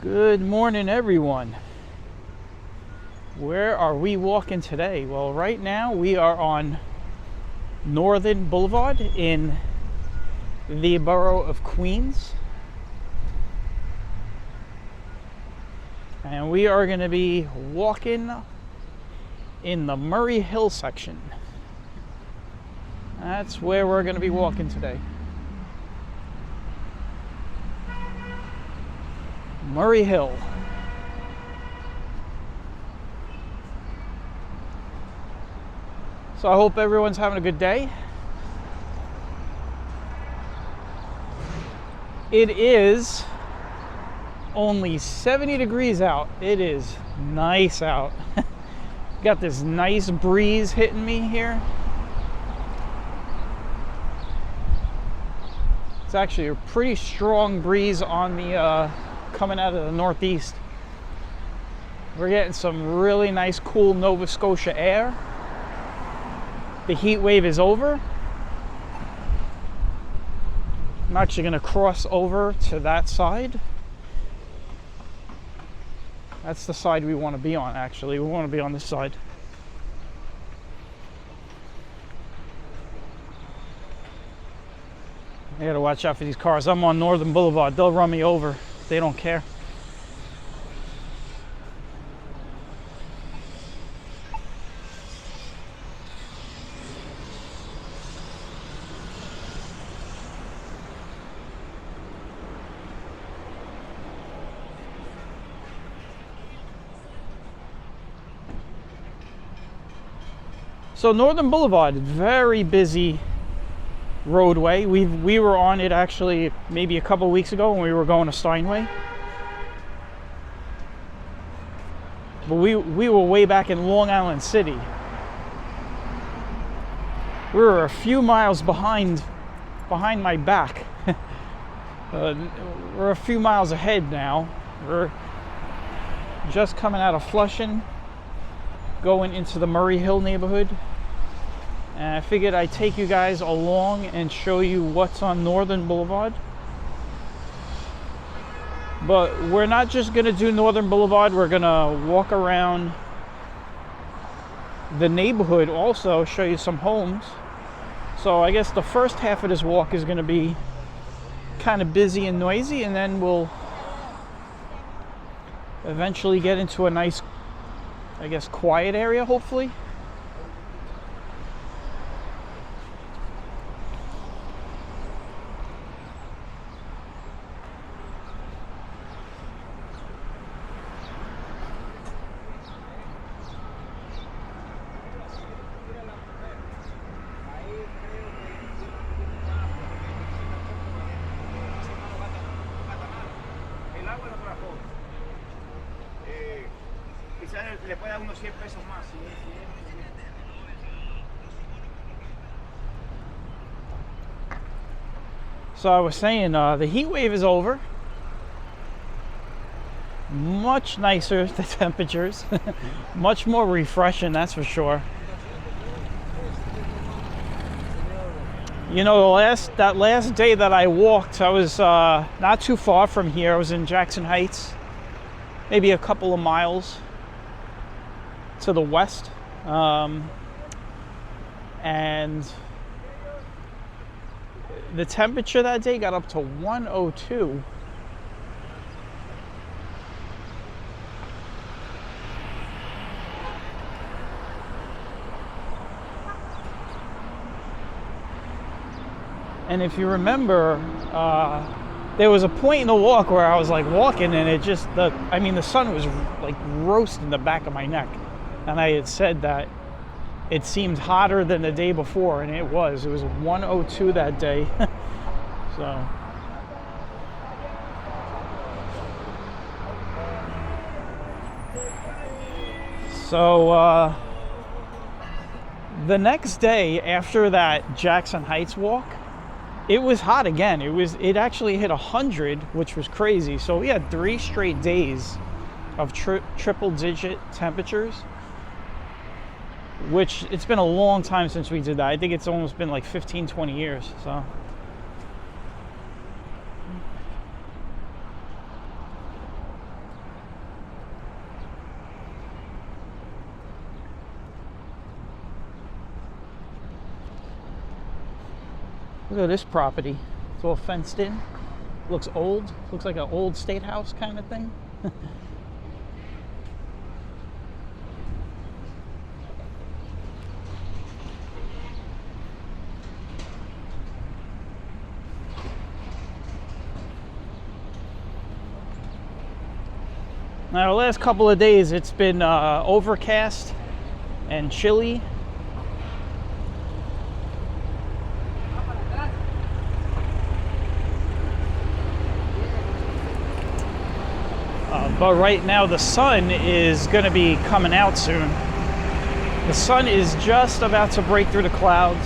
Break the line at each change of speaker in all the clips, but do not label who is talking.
Good morning, everyone. Where are we walking today? Well, right now we are on Northern Blvd in the borough of Queens. And we are going to be walking in the Murray Hill section. That's where we're going to be walking today. Murray Hill. So I hope everyone's having a good day. It is only 70 degrees out. It is nice out. Got this nice breeze hitting me here. It's actually a pretty strong breeze on the coming out of the northeast. We're getting some really nice, cool Nova Scotia air. The heat wave is over. I'm actually going to cross over to that side. That's the side we want to be on, actually. We want to be on this side. I got to watch out for these cars. I'm on Northern Blvd. They'll run me over. They don't care. So Northern Blvd, very busy roadway. We were on it actually maybe a couple weeks ago when we were going to Steinway. But we were way back in Long Island City. We were a few miles behind my back. We're a few miles ahead now. We're just coming out of Flushing, going into the Murray Hill neighborhood. And I figured I'd take you guys along and show you what's on Northern Blvd. But we're not just going to do Northern Blvd, we're going to walk around the neighborhood also, show you some homes. So I guess the first half of this walk is going to be kind of busy and noisy, and then we'll eventually get into a nice, I guess, quiet area, hopefully.
Le puede dar unos 100 pesos más.
So I was saying, the heat wave is over. Much nicer, the temperatures. Much more refreshing, that's for sure. You know, that last day that I walked, I was not too far from here. I was in Jackson Heights, maybe a couple of miles to the west, and the temperature that day got up to 102. And if you remember, there was a point in the walk where I was like walking and it just, the sun was like roasting the back of my neck. And I had said that it seemed hotter than the day before, and it was 102 that day. So the next day after that Jackson Heights walk, it was hot again. It actually hit 100, which was crazy. So we had 3 straight days of triple digit temperatures, which it's been a long time since we did that. I think it's almost been like 15-20 years. So Look at this property. It's all fenced in. Looks old. Looks like an old state house kind of thing. Now, the last couple of days, it's been overcast and chilly. But right now, the sun is going to be coming out soon. The sun is just about to break through the clouds.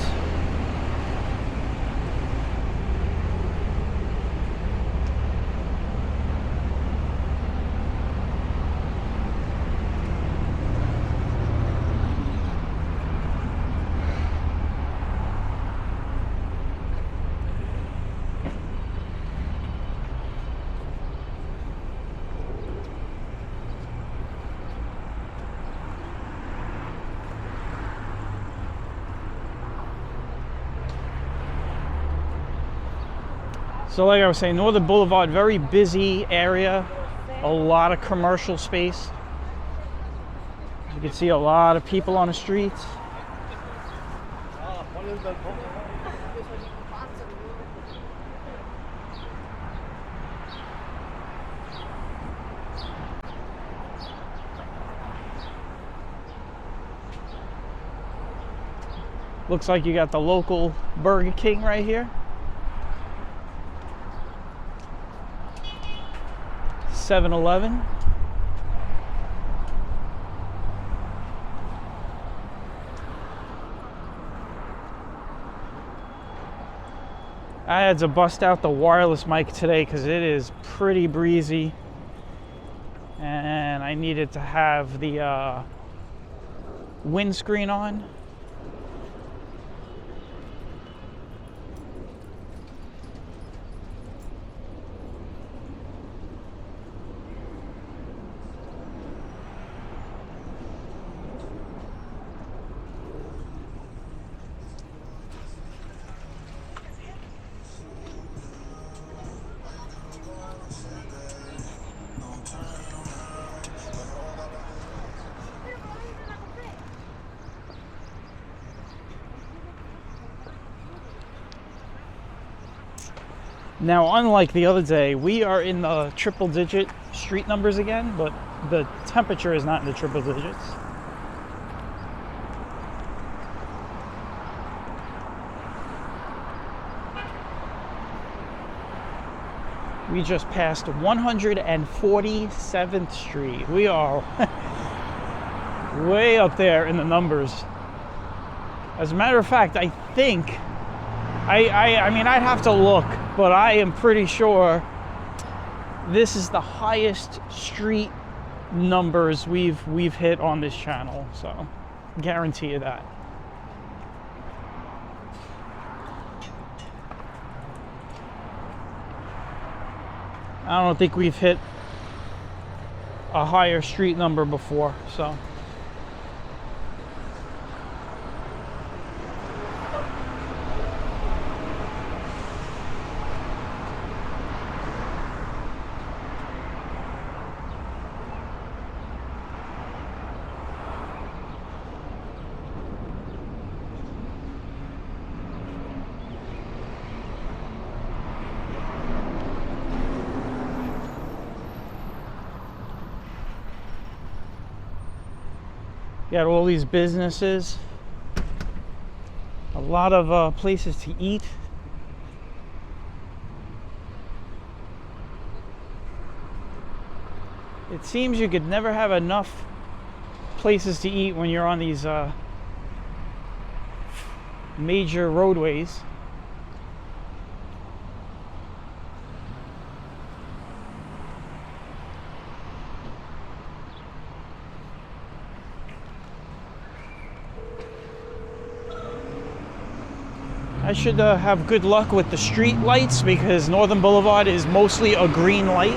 So like I was saying, Northern Boulevard, very busy area, a lot of commercial space. You can see a lot of people on the streets. Looks like you got the local Burger King right here. 7-Eleven. I had to bust out the wireless mic today because it is pretty breezy, and I needed to have the windscreen on. Now, unlike the other day, we are in the triple-digit street numbers again, but the temperature is not in the triple digits. We just passed 147th Street. We are way up there in the numbers. As a matter of fact, I think, I mean, I'd have to look, but I am pretty sure this is the highest street numbers we've hit on this channel, so guarantee you that. I don't think we've hit a higher street number before, so. You got all these businesses, a lot of places to eat. It seems you could never have enough places to eat when you're on these major roadways. I should have good luck with the street lights because Northern Boulevard is mostly a green light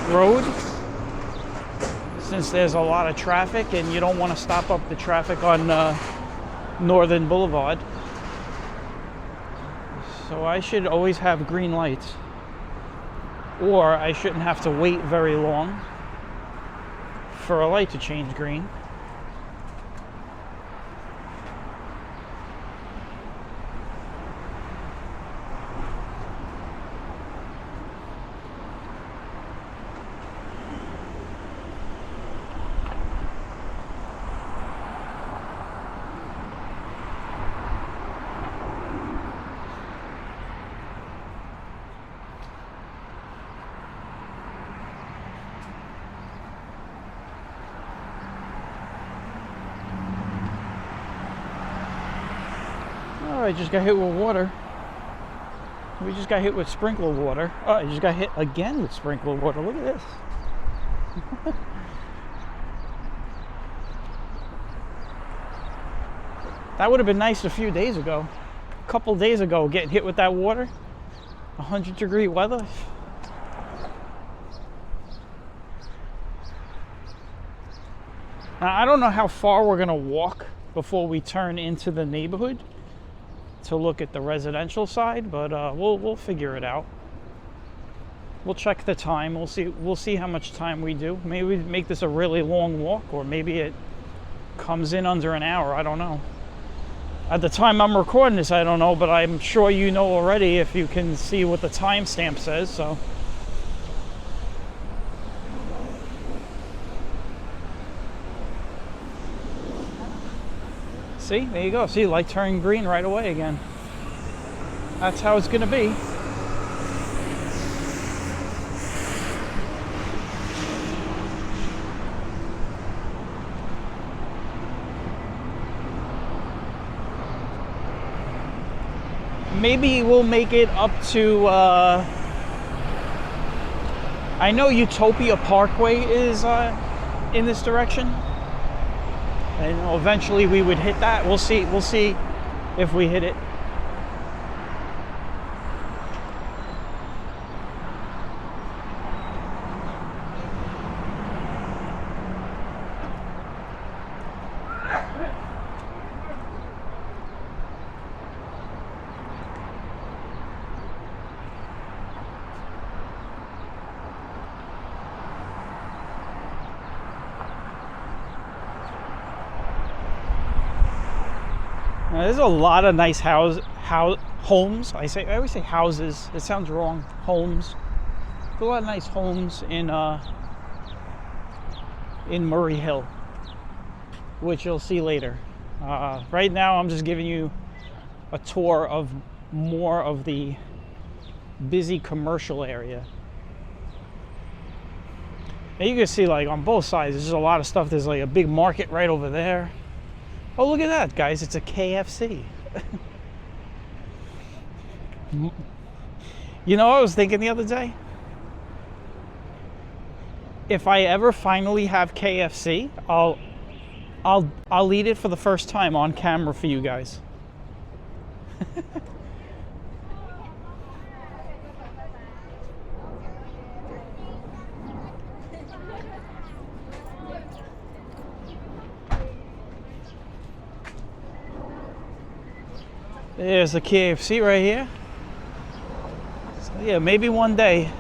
road, since there's a lot of traffic and you don't want to stop up the traffic on Northern Boulevard. So I should always have green lights, or I shouldn't have to wait very long for a light to change green. Oh, I just got hit with water. We just got hit with sprinkler water. Oh, I just got hit again with sprinkler water. Look at this. That would have been nice a few days ago. A couple days ago, getting hit with that water. 100-degree weather. Now, I don't know how far we're going to walk before we turn into the neighborhood to look at the residential side, but we'll figure it out. We'll check the time. We'll see how much time we do. Maybe we make this a really long walk, or maybe it comes in under an hour. I don't know. At the time I'm recording this, I don't know, but I'm sure you know already if you can see what the timestamp says. So see, there you go. See, light turning green right away again. That's how it's gonna be. Maybe we'll make it up to, I know Utopia Parkway is in this direction. And eventually we would hit that. We'll see if we hit it. Now, there's a lot of nice homes. I always say houses. It sounds wrong. Homes. There's a lot of nice homes in Murray Hill, which you'll see later. Right now, I'm just giving you a tour of more of the busy commercial area. And you can see, like, on both sides, there's just a lot of stuff. There's like a big market right over there. Oh, look at that, guys. It's a KFC. You know what I was thinking the other day? If I ever finally have KFC, I'll eat it for the first time on camera for you guys. There's the KFC right here. So yeah, maybe one day.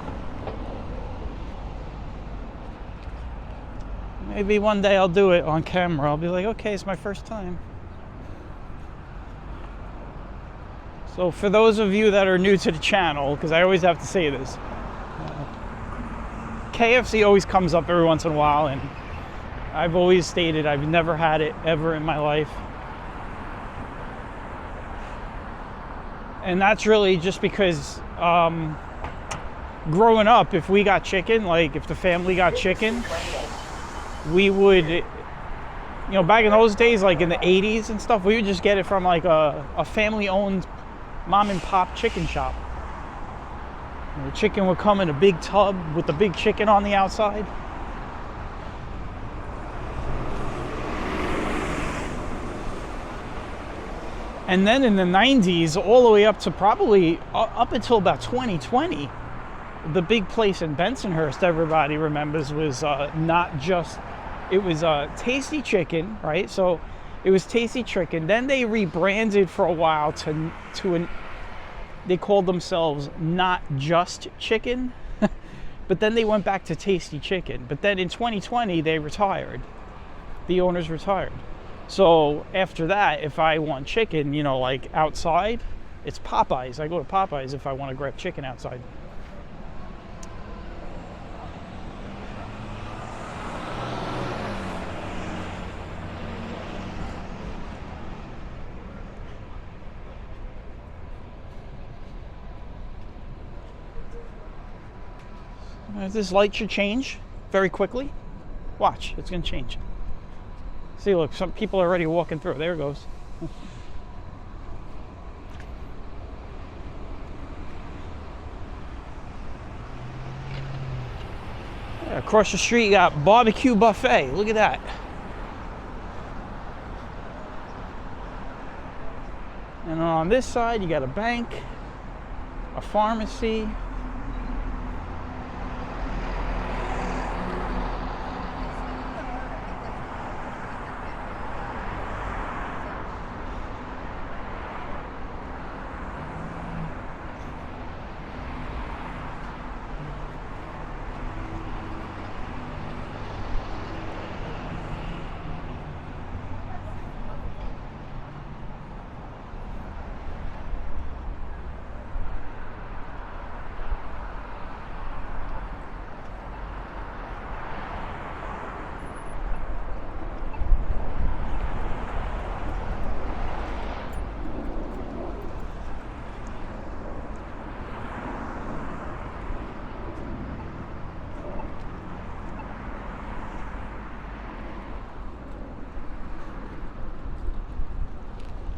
Maybe one day I'll do it on camera. I'll be like, okay, it's my first time. So for those of you that are new to the channel, because I always have to say this, KFC always comes up every once in a while, and I've always stated I've never had it ever in my life. And that's really just because growing up, if we got chicken, like if the family got chicken, we would, you know, back in those days, like in the 80s and stuff, we would just get it from like a family-owned mom and pop chicken shop. And the chicken would come in a big tub with the big chicken on the outside. And then in the 90s, all the way up to probably up until about 2020, the big place in Bensonhurst, everybody remembers, was not just, it was Tasty Chicken, right? So it was Tasty Chicken. Then they rebranded for a while to they called themselves Not Just Chicken, but then they went back to Tasty Chicken. But then in 2020, they retired. The owners retired. So after that, if I want chicken, you know, like outside, it's Popeyes. I go to Popeyes if I want to grab chicken outside. This light should change very quickly. Watch, it's going to change. See, look, some people are already walking through. There it goes. Yeah, across the street, you got barbecue buffet. Look at that. And on this side, you got a bank, a pharmacy.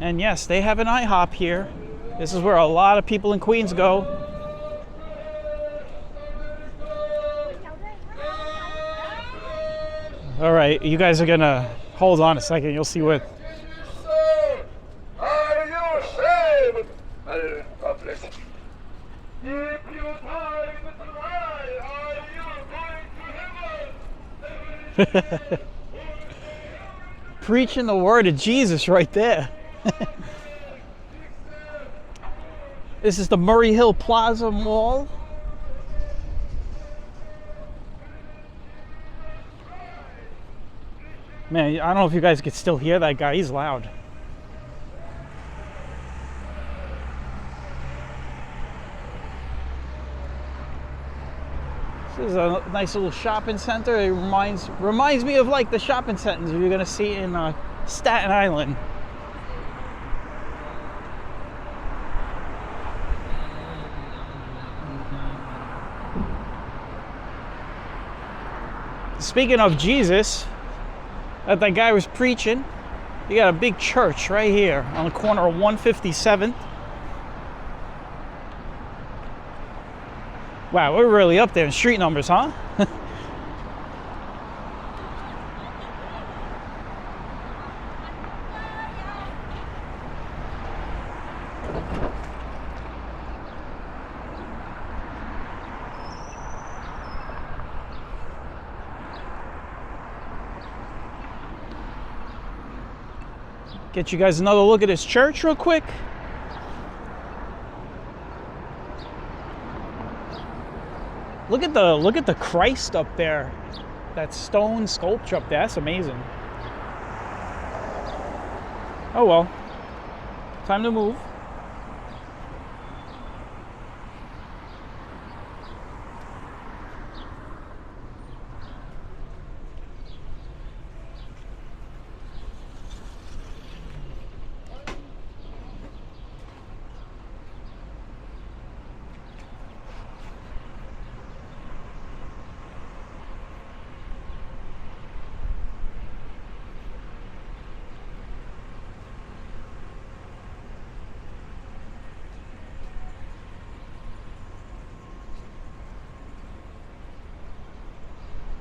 And yes, they have an IHOP here. This is where a lot of people in Queens go. All right, you guys are gonna hold on a second. You'll see what.
Are you saved? God bless you. If you die in the try, are you going to heaven?
Preaching the word of Jesus right there. This is the Murray Hill Plaza Mall. Man, I don't know if you guys can still hear that guy. He's loud. This is a nice little shopping center. It reminds me of like the shopping centers you're gonna see in Staten Island. Speaking of Jesus, that guy was preaching, you got a big church right here on the corner of 157th. Wow, we're really up there in street numbers, huh? Get you guys another look at this church real quick. Look at the Christ up there. That stone sculpture up there. That's amazing. Oh well. Time to move.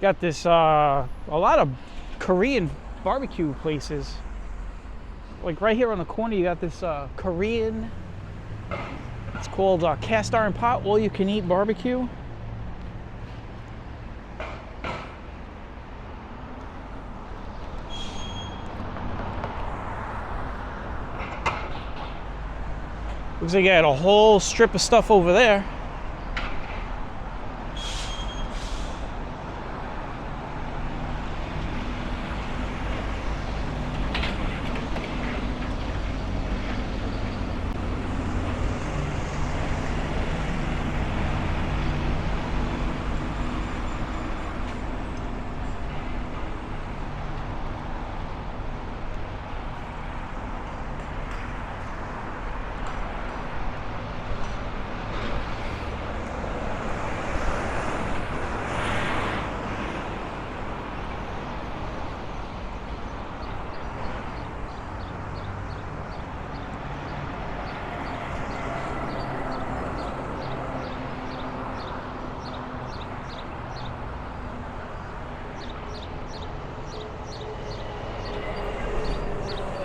Got this, a lot of Korean barbecue places. Like right here on the corner, you got this Korean, it's called Cast Iron Pot, All You Can Eat Barbecue. Looks like I got a whole strip of stuff over there.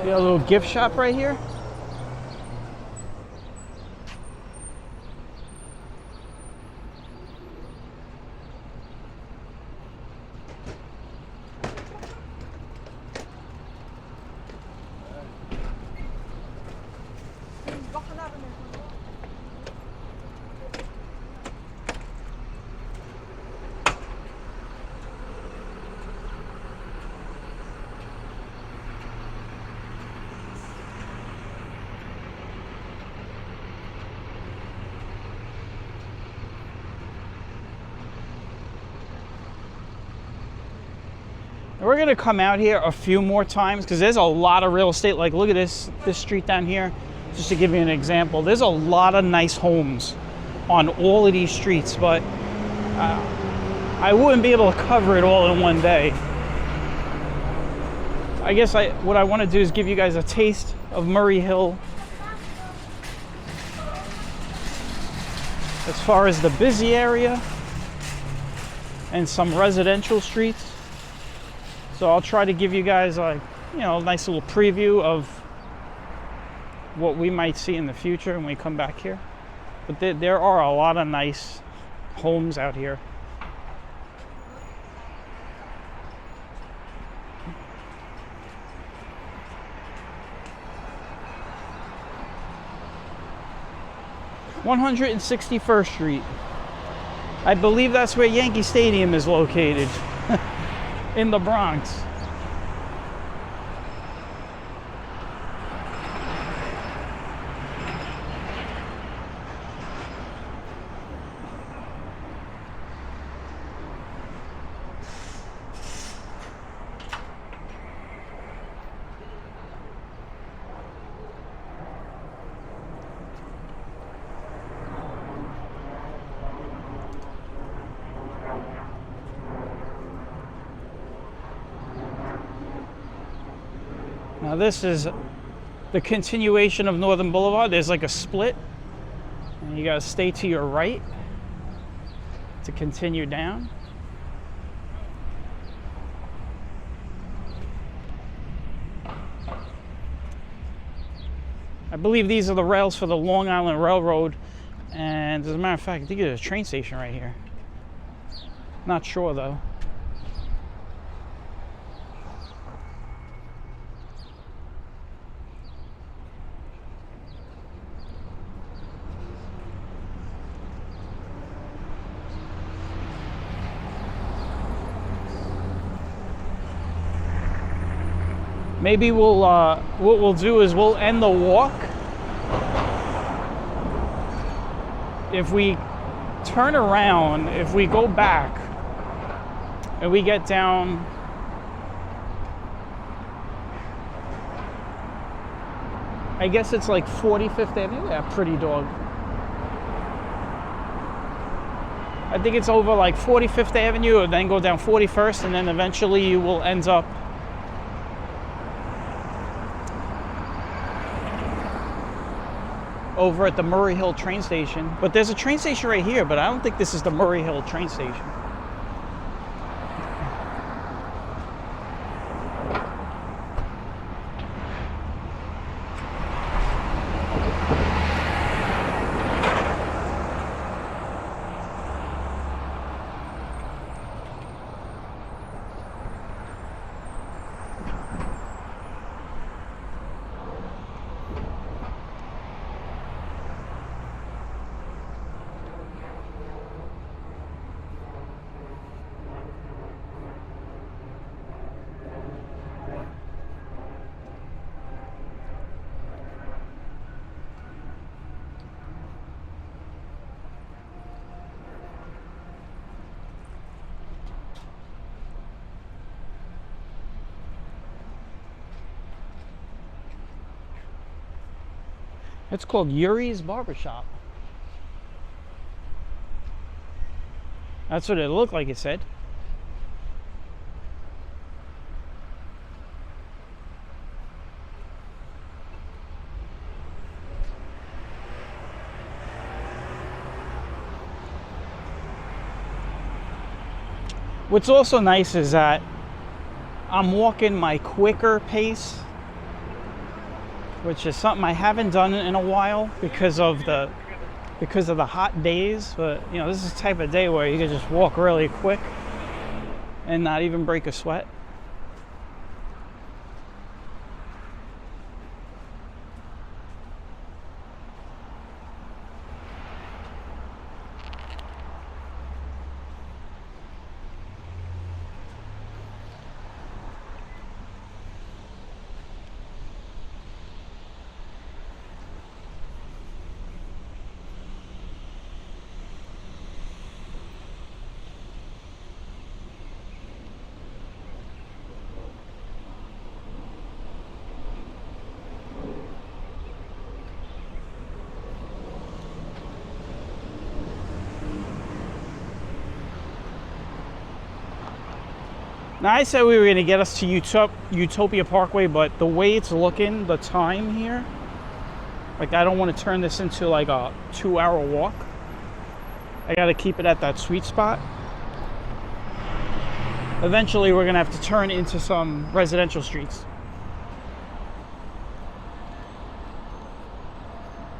We got a little gift shop right here. We're gonna come out here a few more times because there's a lot of real estate. Like, look at this street down here. Just to give you an example, there's a lot of nice homes on all of these streets, but I wouldn't be able to cover it all in one day. I guess what I want to do is give you guys a taste of Murray Hill as far as the busy area and some residential streets. So I'll try to give you guys a nice little preview of what we might see in the future when we come back here. But there are a lot of nice homes out here. (161st Street). I believe that's where Yankee Stadium is located. In the Bronx. Now this is the continuation of Northern Boulevard. There's like a split, and you gotta stay to your right to continue down. I believe these are the rails for the Long Island Railroad, and as a matter of fact, I think there's a train station right here. Not sure though. Maybe what we'll do is we'll end the walk. If we turn around, if we go back and we get down I guess it's like 45th Avenue. Yeah, pretty dog. I think it's over like 45th Avenue and then go down 41st, and then eventually you will end up over at the Murray Hill train station. But there's a train station right here, but I don't think this is the Murray Hill train station. It's called Yuri's Barbershop. That's what it looked like, it said. What's also nice is that I'm walking my quicker pace, which is something I haven't done in a while because of the hot days. But you know, this is the type of day where you can just walk really quick and not even break a sweat. Now, I said we were going to get us to Utopia Parkway, but the way it's looking, the time here, like I don't want to turn this into like a 2-hour walk. I got to keep it at that sweet spot. Eventually, we're going to have to turn into some residential streets.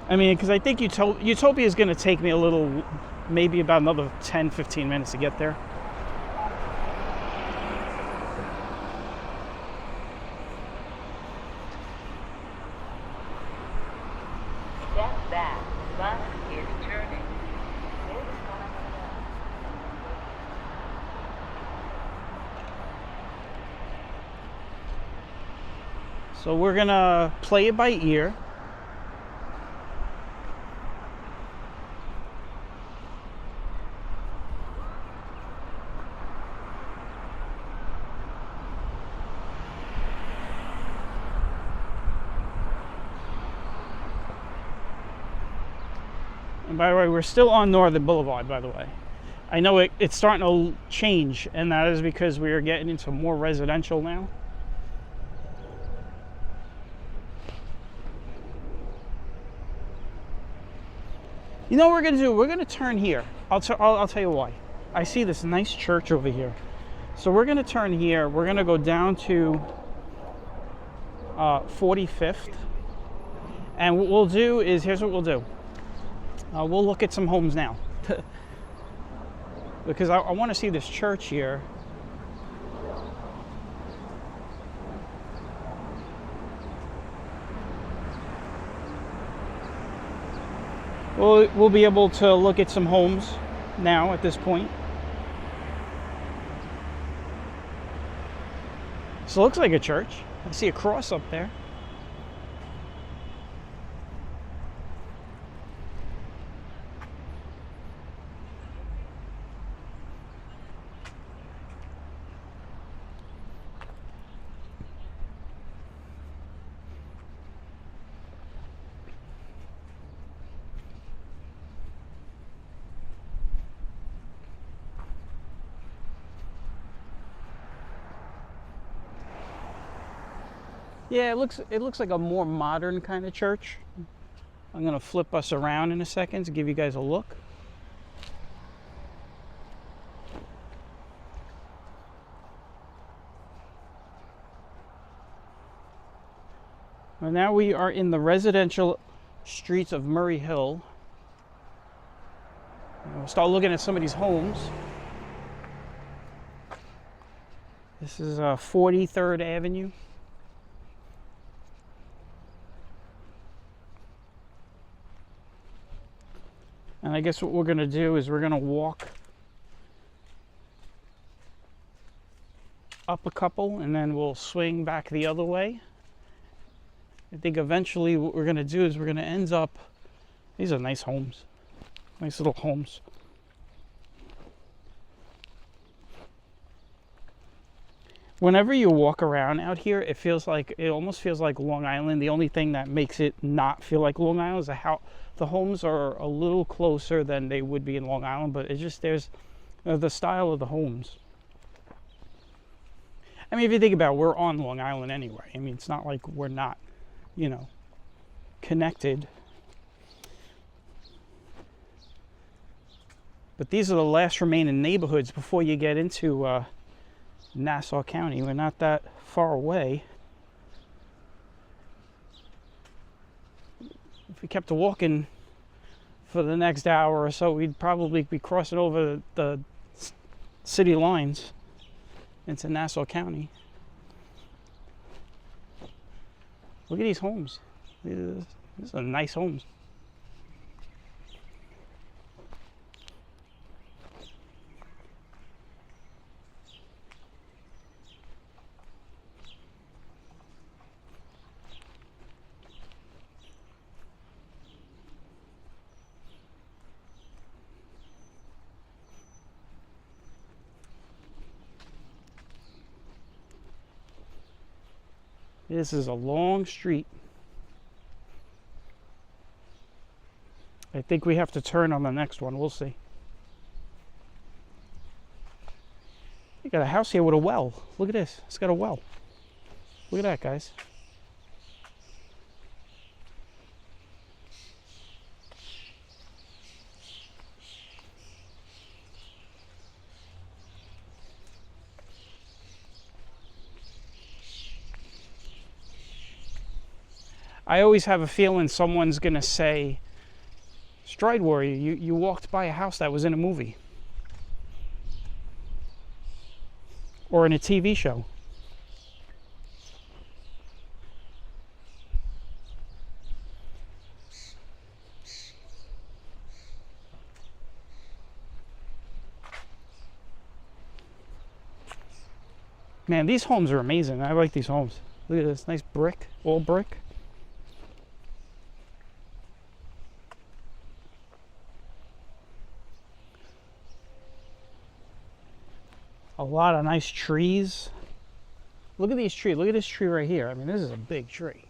I mean, because I think Utopia is going to take me a little, maybe about another 10-15 minutes to get there.
Step back, bus is turning.
So we're going to play it by ear. And by the way, we're still on Northern Blvd, by the way. I know it's starting to change, and that is because we are getting into more residential now. You know what we're going to do? We're going to turn here. I'll tell you why. I see this nice church over here. So we're going to turn here. We're going to go down to 45th. And what we'll do is, here's what we'll do. We'll look at some homes now. Because I want to see this church here. We'll be able to look at some homes now at this point. So it looks like a church. I see a cross up there. Yeah, it looks like a more modern kind of church. I'm going to flip us around in a second to give you guys a look. Well, now we are in the residential streets of Murray Hill. And we'll start looking at some of these homes. This is 43rd Avenue. And I guess what we're going to do is we're going to walk up a couple and then we'll swing back the other way. I think eventually what we're going to do is we're going to end up, these are nice homes, nice little homes. Whenever you walk around out here, it almost feels like Long Island. The only thing that makes it not feel like Long Island is how the homes are a little closer than they would be in Long Island, but it's just there's the style of the homes. I mean, if you think about it, we're on Long Island anyway. I mean, it's not like we're not, connected. But these are the last remaining neighborhoods before you get into Nassau County. We're not that far away. If we kept walking for the next hour or so, we'd probably be crossing over the city lines into Nassau County. Look at these homes. These are nice homes. This is a long street. I think we have to turn on the next one. We'll see. You got a house here with a well. Look at this. It's got a well. Look at that, guys. I always have a feeling someone's going to say, Stride Warrior, you walked by a house that was in a movie. Or in a TV show. Man, these homes are amazing. I like these homes. Look at this nice brick, all brick. A lot of nice trees. Look at these trees. Look at this tree right here. I mean, this is a big tree.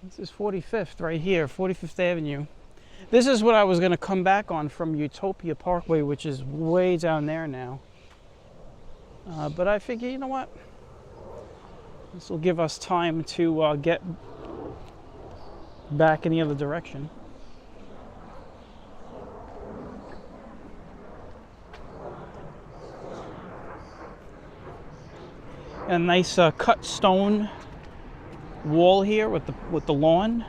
This is 45th right here, 45th Avenue. This is what I was going to come back on from Utopia Parkway, which is way down there now. But I figure, you know what? This will give us time to get back in the other direction. A nice cut stone wall here with the lawn.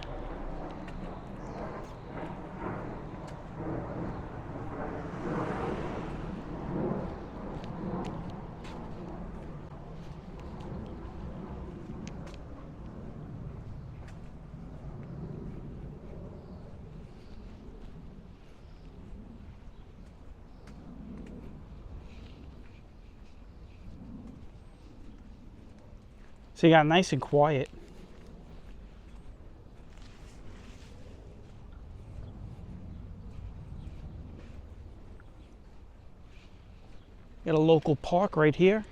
So you got nice and quiet. Got a local park right here.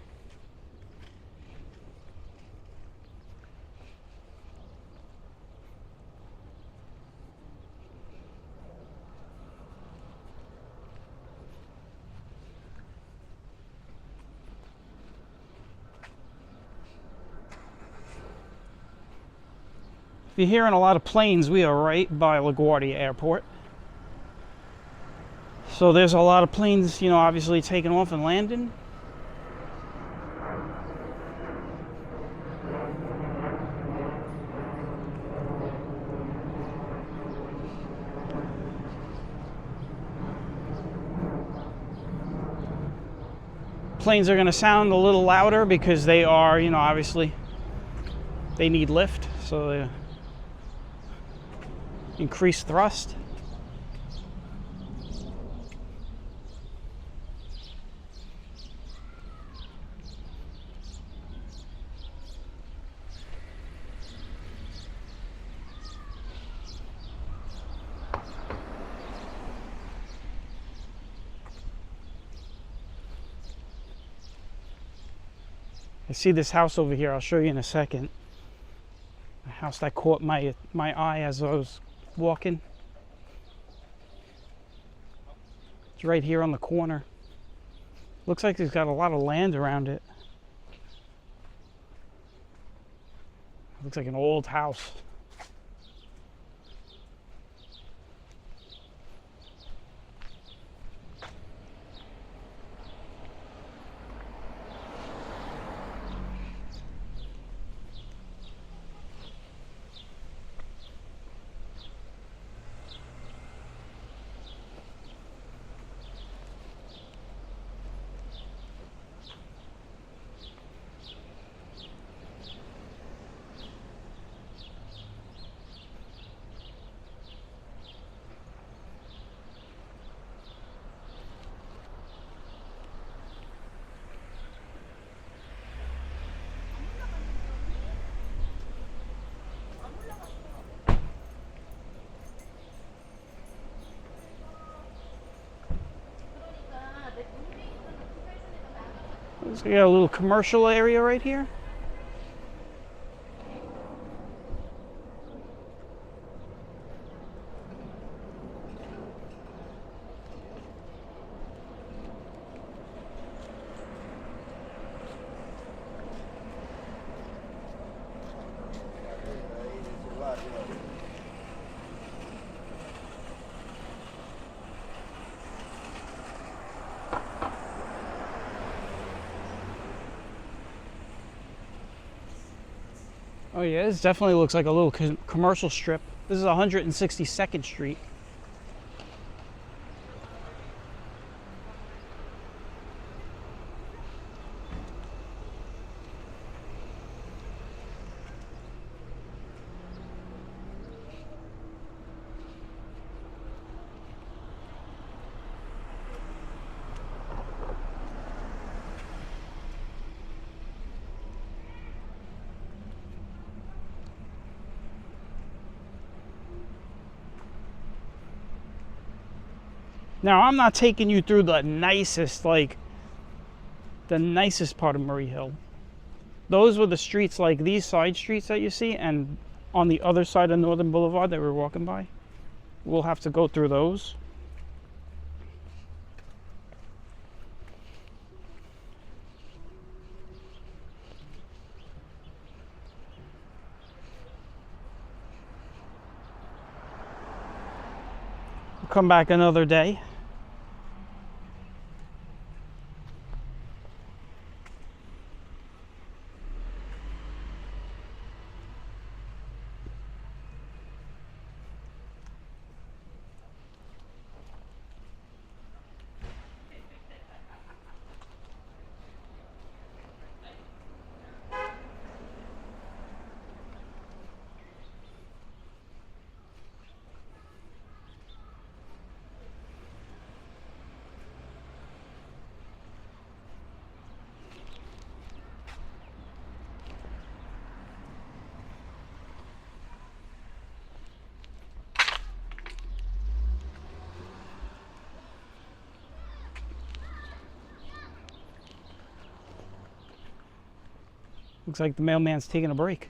If you're hearing a lot of planes, we are right by LaGuardia Airport. So there's a lot of planes, obviously taking off and landing. Planes are going to sound a little louder because they are, obviously they need lift, so they increase thrust. I see this house over here. I'll show you in a second. A house that caught my eye as I was walking. It's right here on the corner. Looks like it's got a lot of land around it. Looks like an old house. So we got a little commercial area right here. Oh yeah, this definitely looks like a little commercial strip. This is 162nd Street. Now, I'm not taking you through the nicest part of Murray Hill. Those were the streets, like these side streets that you see, and on the other side of Northern Boulevard that we're walking by. We'll have to go through those. We'll come back another day. Looks like the mailman's taking a break.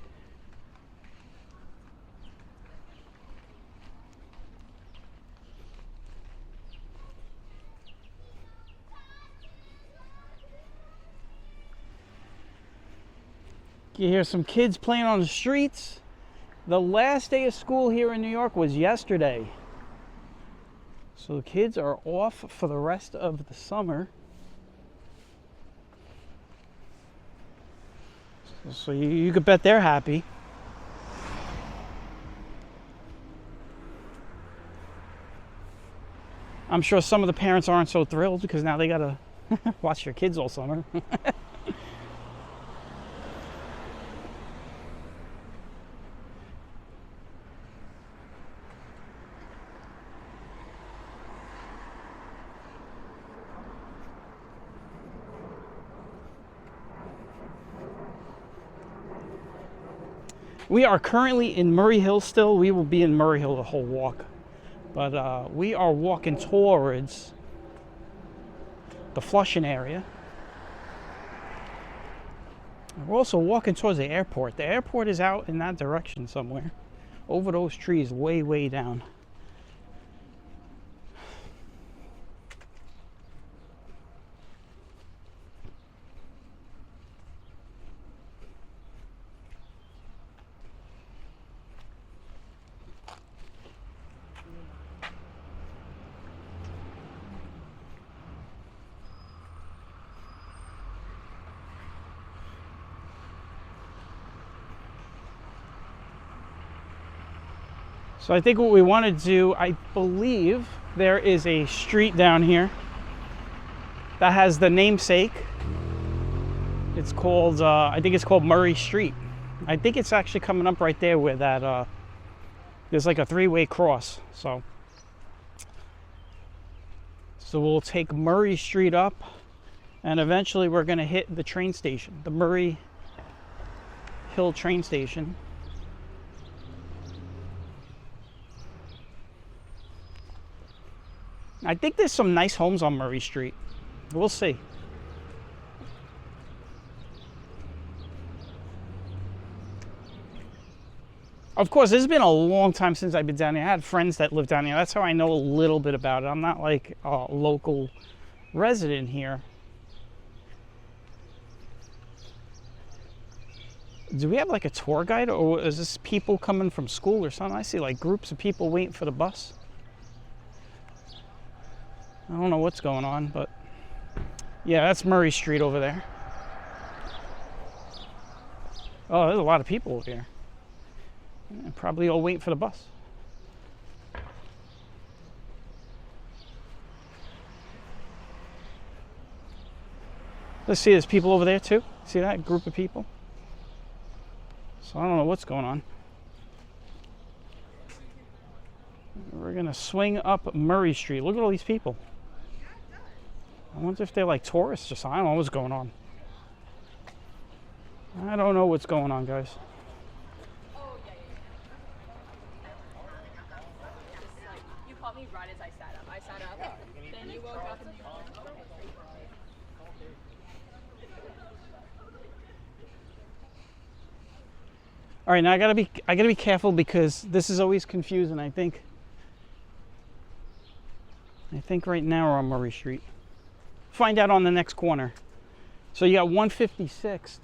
You hear some kids playing on the streets. The last day of school here in New York was yesterday. So the kids are off for the rest of the summer. So you could bet they're happy. I'm sure some of the parents aren't so thrilled because now they gotta watch their kids all summer. We are currently in Murray Hill still. We will be in Murray Hill the whole walk. But we are walking towards the Flushing area. We're also walking towards the airport. The airport is out in that direction somewhere, over those trees, way, way down. So I think what we want to do, I believe there is a street down here that has the namesake. It's called, I think it's called Murray Street. I think it's actually coming up right there where that, there's like a three-way cross. So we'll take Murray Street up, and eventually we're going to hit the train station, the Murray Hill train station. I think there's some nice homes on Murray Street. We'll see. Of course, it's been a long time since I've been down here. I had friends that live down here. That's how I know a little bit about it. I'm not like a local resident here. Do we have like a tour guide, or is this people coming from school or something? I see like groups of people waiting for the bus. I don't know what's going on, but yeah, that's Murray Street over there. Oh, there's a lot of people over here. Yeah, probably all waiting for the bus. Let's see, there's people over there too. See that group of people? So I don't know what's going on. We're gonna swing up Murray Street. Look at all these people. I wonder if they're like tourists or something. I don't know what's going on. I don't know what's going on, guys.
You caught me right as I sat up. I sat up, then you woke up and you...
All right, now I gotta be careful because this is always confusing. I think right now we're on Murray Street. Find out on the next corner. So you got 156th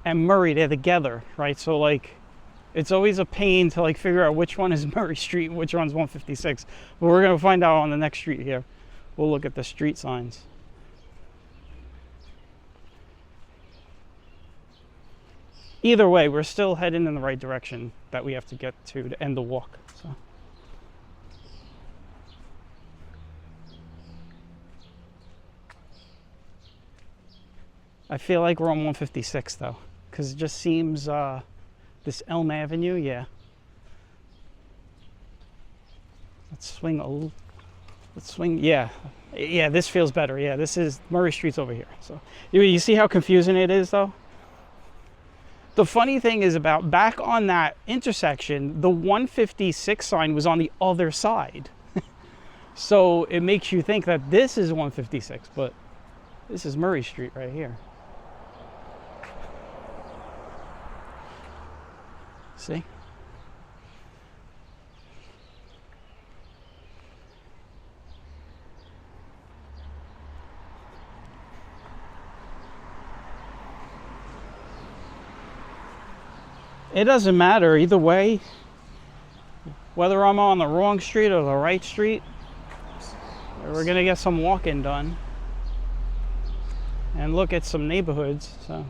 and Murray, they're together, right? So like, it's always a pain to like figure out which one is Murray Street and which one's 156. But we're gonna find out on the next street here. We'll look at the street signs. Either way, we're still heading in the right direction that we have to get to end the walk. So. I feel like we're on 156 though, because it just seems this Elm Avenue, yeah. Let's swing, yeah. Yeah, this feels better. Yeah, this is Murray Street's over here. So you see how confusing it is though? The funny thing is about back on that intersection, the 156 sign was on the other side. So it makes you think that this is 156, but this is Murray Street right here. See? It doesn't matter either way, whether I'm on the wrong street or the right street. We're gonna get some walking done and look at some neighborhoods. So.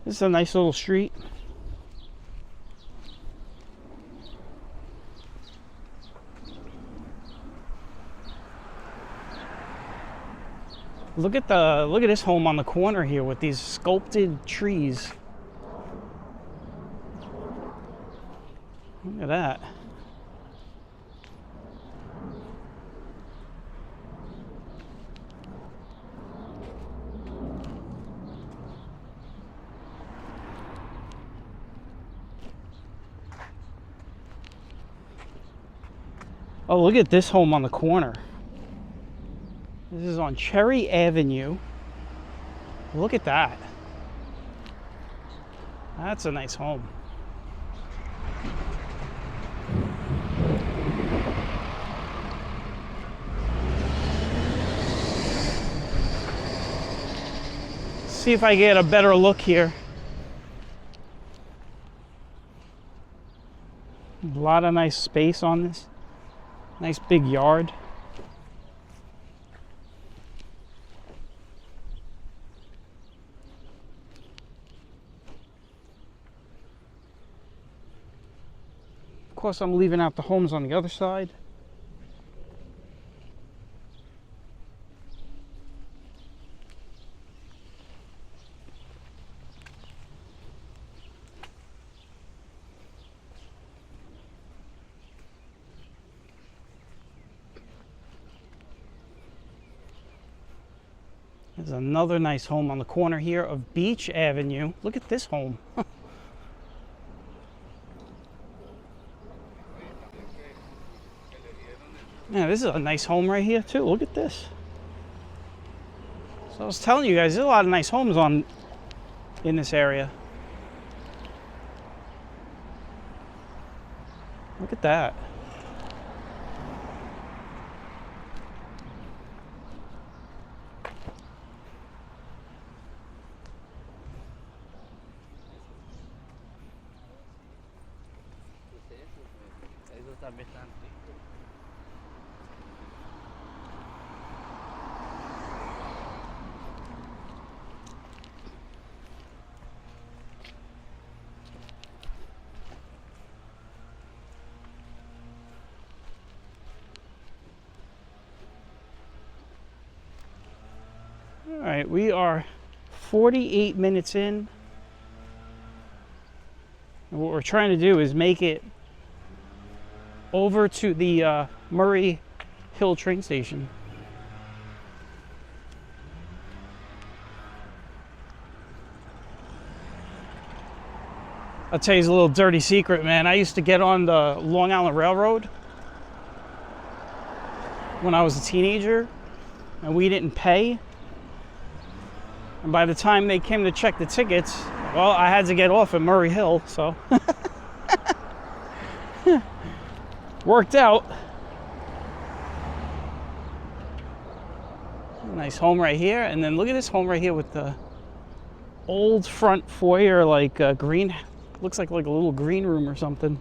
This is a nice little street. Look at this home on the corner here with these sculpted trees. Look at that. Oh, look at this home on the corner. This is on Cherry Avenue. Look at that. That's a nice home. See if I get a better look here. A lot of nice space on this. Nice big yard. Of course, I'm leaving out the homes on the other side. There's another nice home on the corner here of Beach Avenue. Look at this home. Yeah, this is a nice home right here too. Look at this. So I was telling you guys, there's a lot of nice homes in this area. Look at that. All right, we are 48 minutes in. And what we're trying to do is make it over to the Murray Hill train station. I'll tell you a little dirty secret, man. I used to get on the Long Island Railroad when I was a teenager, and we didn't pay. And by the time they came to check the tickets, well, I had to get off at Murray Hill, so worked out. Nice home right here, and then look at this home right here with the old front foyer, like green. Looks like a little green room or something.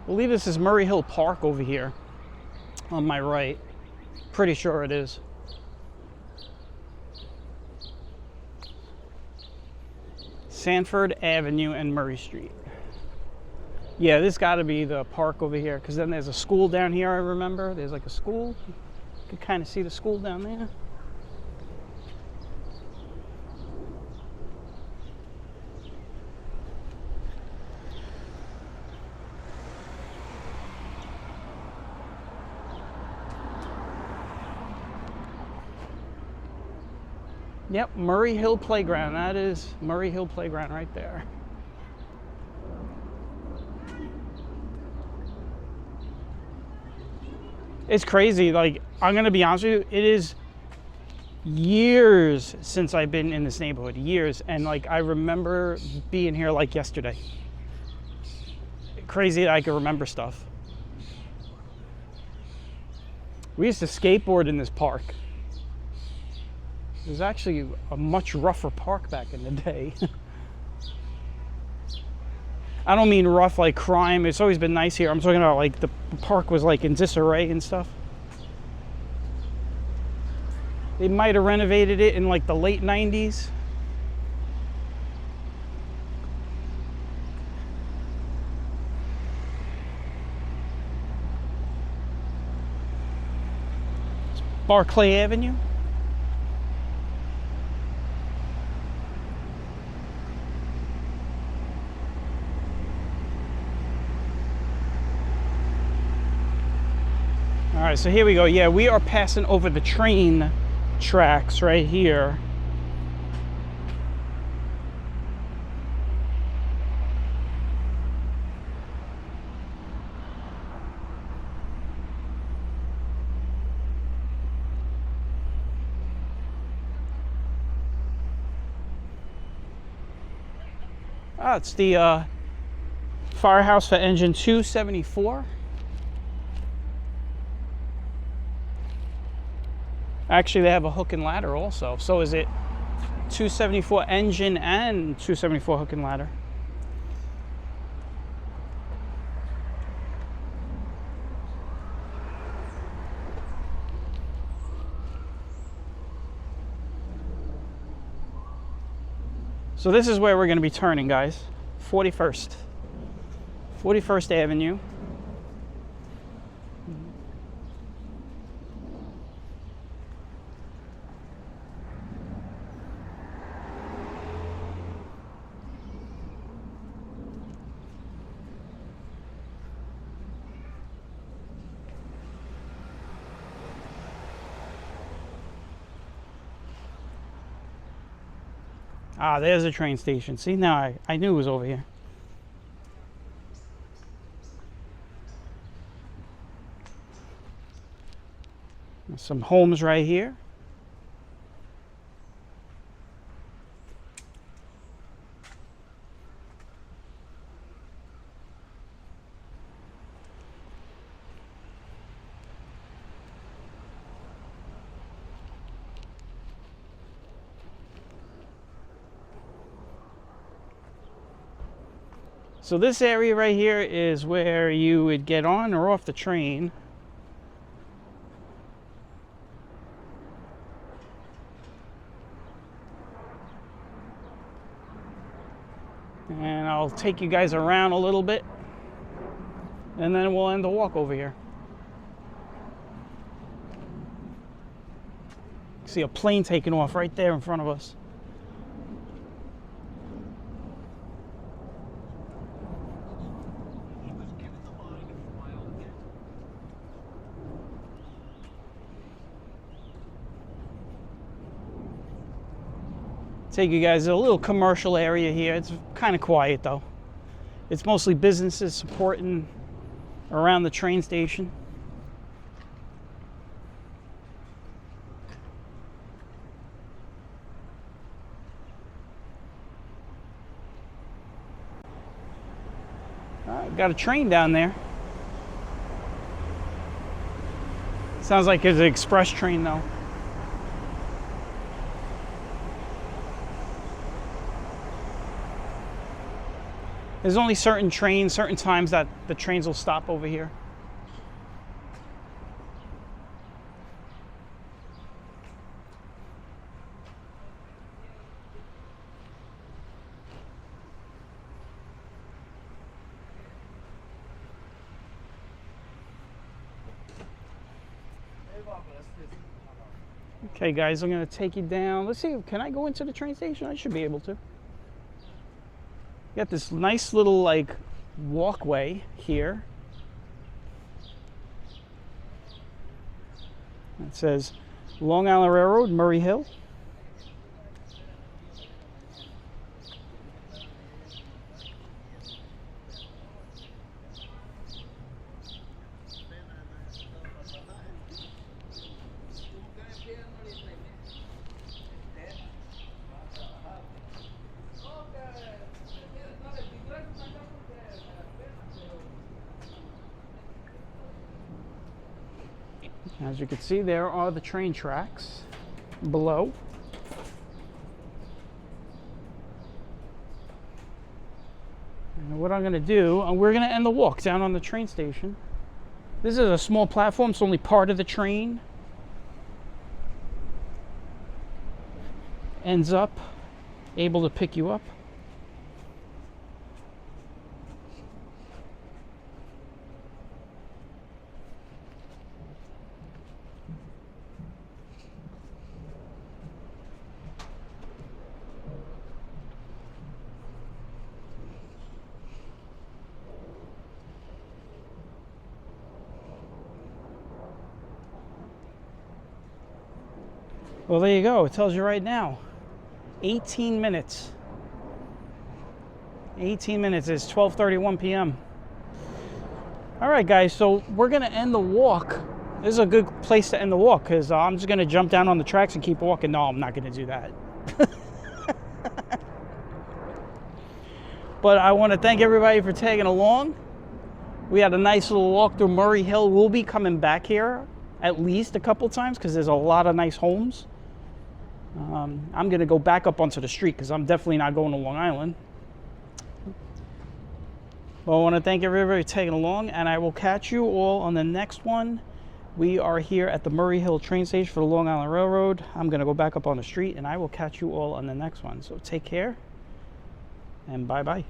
I believe this is Murray Hill Park over here on my right. Pretty sure it is. Sanford Avenue and Murray Street. Yeah, this got to be the park over here, because then there's a school down here, I remember. There's like a school. You can kind of see the school down there. Yep, Murray Hill Playground. That is Murray Hill Playground right there. It's crazy. Like, I'm going to be honest with you, it is years since I've been in this neighborhood. Years. And, like, I remember being here like yesterday. Crazy that I can remember stuff. We used to skateboard in this park. It was actually a much rougher park back in the day. I don't mean rough like crime. It's always been nice here. I'm talking about like the park was like in disarray and stuff. They might have renovated it in like the late 90s. It's Barclay Avenue. All right, so here we go. Yeah, we are passing over the train tracks right here. Ah, it's the firehouse for engine 274. Actually, they have a hook and ladder also. So is it 274 engine and 274 hook and ladder? So this is where we're going to be turning, guys. 41st Avenue. Ah, there's a train station. See, now I knew it was over here. There's some homes right here. So this area right here is where you would get on or off the train. And I'll take you guys around a little bit, and then we'll end the walk over here. See a plane taking off right there in front of us. Take you guys to a little commercial area here. It's kind of quiet though. It's mostly businesses supporting around the train station. All right, got a train down there. Sounds like it's an express train though. There's only certain trains, certain times that the trains will stop over here. Okay guys, I'm gonna take you down. Let's see, can I go into the train station? I should be able to. Got this nice little like walkway here. It says Long Island Railroad, Murray Hill. As you can see, there are the train tracks below. And what I'm going to do, we're going to end the walk down on the train station. This is a small platform, it's only part of the train. Ends up able to pick you up. Well, there you go. It tells you right now. 18 minutes. 18 minutes is 12:31 p.m. All right, guys. So we're going to end the walk. This is a good place to end the walk because I'm just going to jump down on the tracks and keep walking. No, I'm not going to do that. But I want to thank everybody for tagging along. We had a nice little walk through Murray Hill. We'll be coming back here at least a couple times because there's a lot of nice homes. I'm going to go back up onto the street because I'm definitely not going to Long Island. Well, I want to thank everybody for tagging along, and I will catch you all on the next one. We are here at the Murray Hill train station for the Long Island Railroad. I'm going to go back up on the street, and I will catch you all on the next one. So take care, and bye-bye.